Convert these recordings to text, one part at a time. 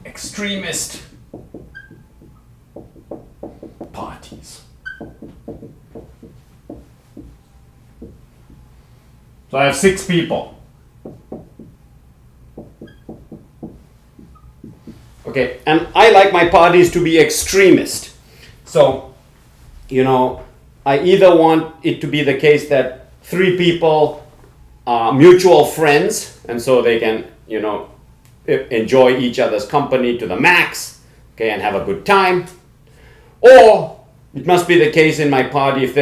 extremist parties. So I have 6 people. Okay, and I like my parties to be extremist. So, I either want it to be the case that 3 people are mutual friends, and so they can, enjoy each other's company to the max, okay, and have a good time. Or it must be the case in my party, if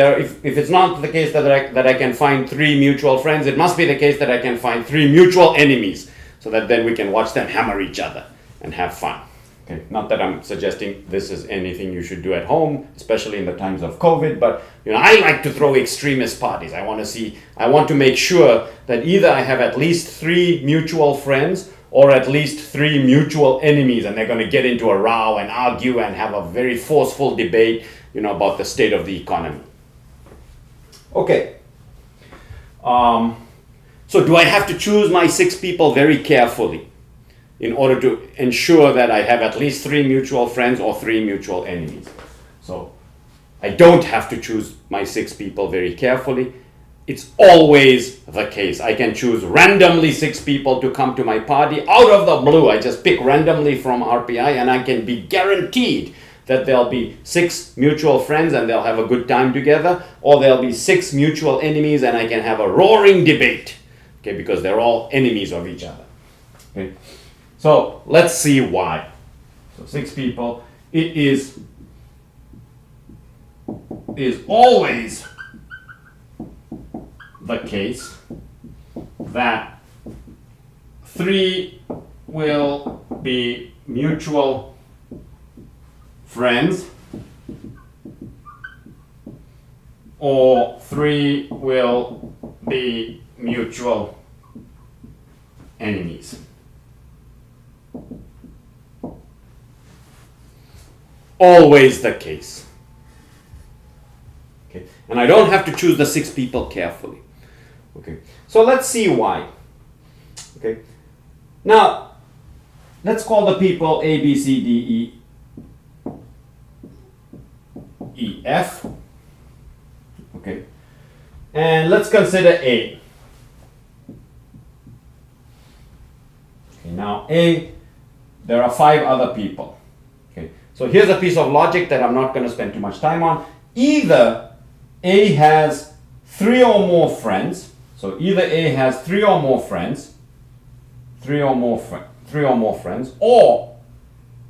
it's not the case that I can find 3 mutual friends, it must be the case that I can find 3 mutual enemies, so that then we can watch them hammer each other and have fun. Okay, not that I'm suggesting this is anything you should do at home, especially in the times of COVID, but I like to throw extremist parties. I want to make sure that either I have at least 3 mutual friends or at least 3 mutual enemies, and they're going to get into a row and argue and have a very forceful debate, about the state of the economy. Okay. So do I have to choose my 6 people very carefully in order to ensure that I have at least 3 mutual friends or 3 mutual enemies? So I don't have to choose my 6 people very carefully. It's always the case. I can choose randomly 6 people to come to my party out of the blue. I just pick randomly from RPI, and I can be guaranteed that there'll be 6 mutual friends and they'll have a good time together, or there'll be 6 mutual enemies and I can have a roaring debate, okay, because they're all enemies of each other. Okay. So let's see why. So 6 people, it is always the case that 3 will be mutual friends or 3 will be mutual enemies. Always the case. Okay, and I don't have to choose the 6 people carefully. Okay, so let's see why. Okay, now let's call the people A, B, C, D, E, E, F. Okay, and let's consider A. Okay, now A, there are 5 other people. Okay, so here's a piece of logic that I'm not going to spend too much time on. Either A has 3 or more friends. So either A has 3 or more friends, or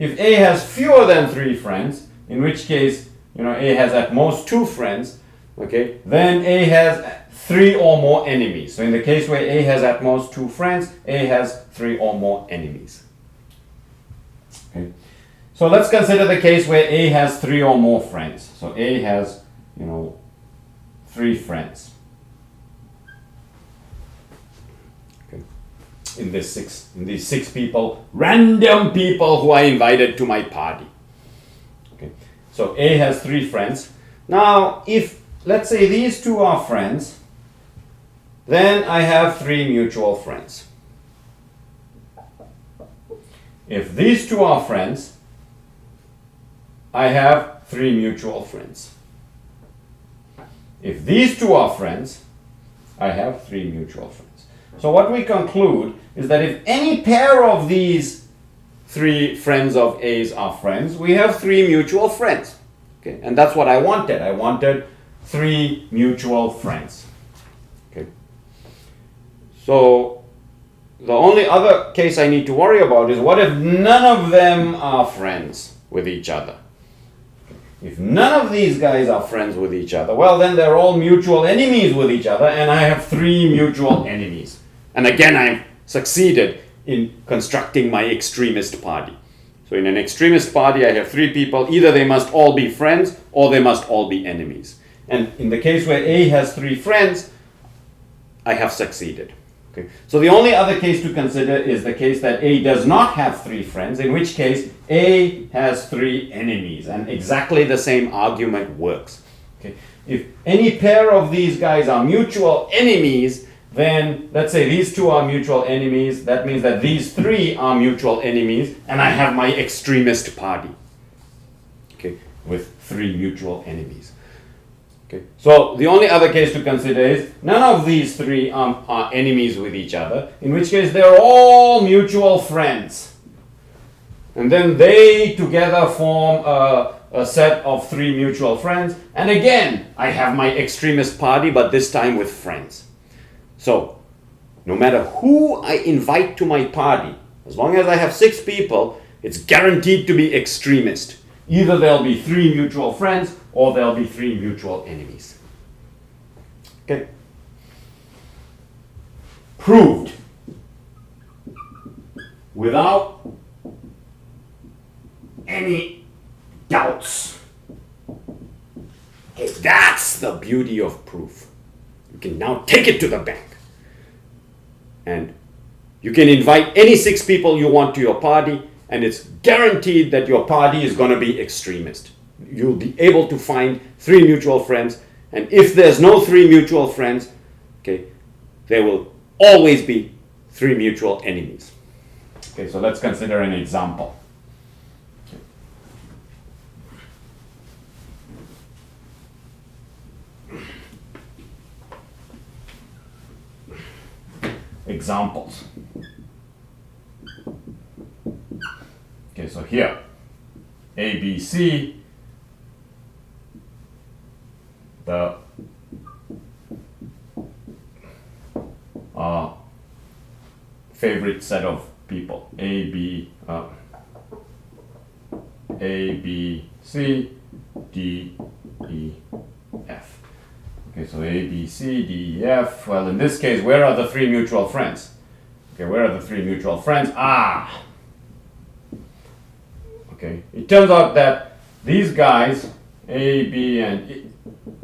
if A has fewer than 3 friends, in which case, A has at most 2 friends, okay, then A has 3 or more enemies. So in the case where A has at most 2 friends, A has 3 or more enemies. Okay. So let's consider the case where A has 3 or more friends. So A has, 3 friends. In these 6 people, random people who I invited to my party. Okay, so A has 3 friends. Now, if let's say these 2 are friends, then I have 3 mutual friends. If these 2 are friends, I have 3 mutual friends. If these 2 are friends, I have 3 mutual friends. So what we conclude is that if any pair of these 3 friends of A's are friends, we have 3 mutual friends. Okay, and that's what I wanted. I wanted 3 mutual friends. Okay. So the only other case I need to worry about is what if none of them are friends with each other? If none of these guys are friends with each other, well, then they're all mutual enemies with each other, and I have 3 mutual enemies. And again, I've succeeded in constructing my extremist party. So in an extremist party, I have 3 people. Either they must all be friends or they must all be enemies. And in the case where A has 3 friends, I have succeeded. Okay. So the only other case to consider is the case that A does not have 3 friends, in which case A has 3 enemies. And exactly the same argument works. Okay. If any pair of these guys are mutual enemies, then let's say these two are mutual enemies. That means that these three are mutual enemies, and I have my extremist party, okay, with three mutual enemies. Okay. So the only other case to consider is none of these three are enemies with each other, in which case they're all mutual friends. And then they together form a set of three mutual friends. And again, I have my extremist party, but this time with friends. So, no matter who I invite to my party, as long as I have 6 people, it's guaranteed to be extremist. Either there'll be 3 mutual friends or there'll be 3 mutual enemies. Okay? Proved. Without any doubts. Okay, that's the beauty of proof. You can now take it to the bank. And you can invite any 6 people you want to your party, and it's guaranteed that your party is going to be extremist. You'll be able to find 3 mutual friends, and if there's no 3 mutual friends, okay, there will always be 3 mutual enemies. Okay, so let's consider an example. Examples. Okay, so here, A, B, C, the favorite set of people, A, B, C, D, E, F. Okay, so A, B, C, D, E, F. Well, in this case, where are the 3 mutual friends? Okay, where are the 3 mutual friends? Okay, it turns out that these guys, A, B, and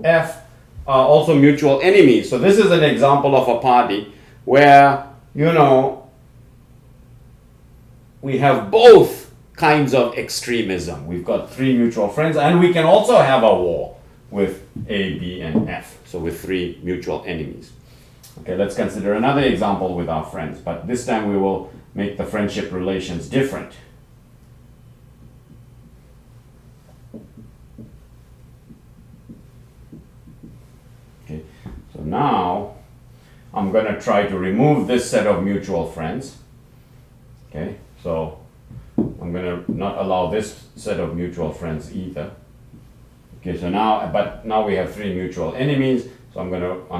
F, are also mutual enemies. So this is an example of a party where, you know, we have both kinds of extremism. We've got 3 mutual friends, and we can also have a war with A, B, and F. So with 3 mutual enemies. Okay, let's consider another example with our friends, but this time we will make the friendship relations different. Okay, so now I'm going to try to remove this set of mutual friends. Okay, so I'm going to not allow this set of mutual friends either. Okay, so now we have 3 mutual enemies, so I'm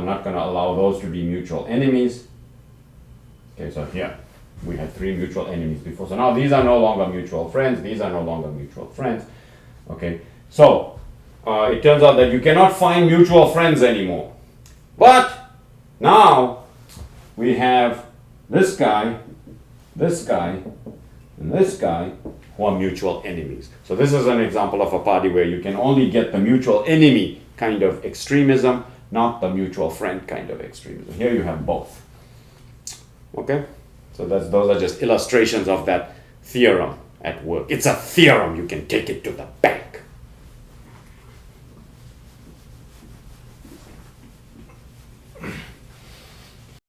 not gonna allow those to be mutual enemies. Okay, so here we had 3 mutual enemies before. So now these are no longer mutual friends, these are no longer mutual friends. Okay, so it turns out that you cannot find mutual friends anymore. But now we have this guy, and this guy, who are mutual enemies. So this is an example of a party where you can only get the mutual enemy kind of extremism, not the mutual friend kind of extremism. Here you have both. Okay? So those are just illustrations of that theorem at work. It's a theorem. You can take it to the bank.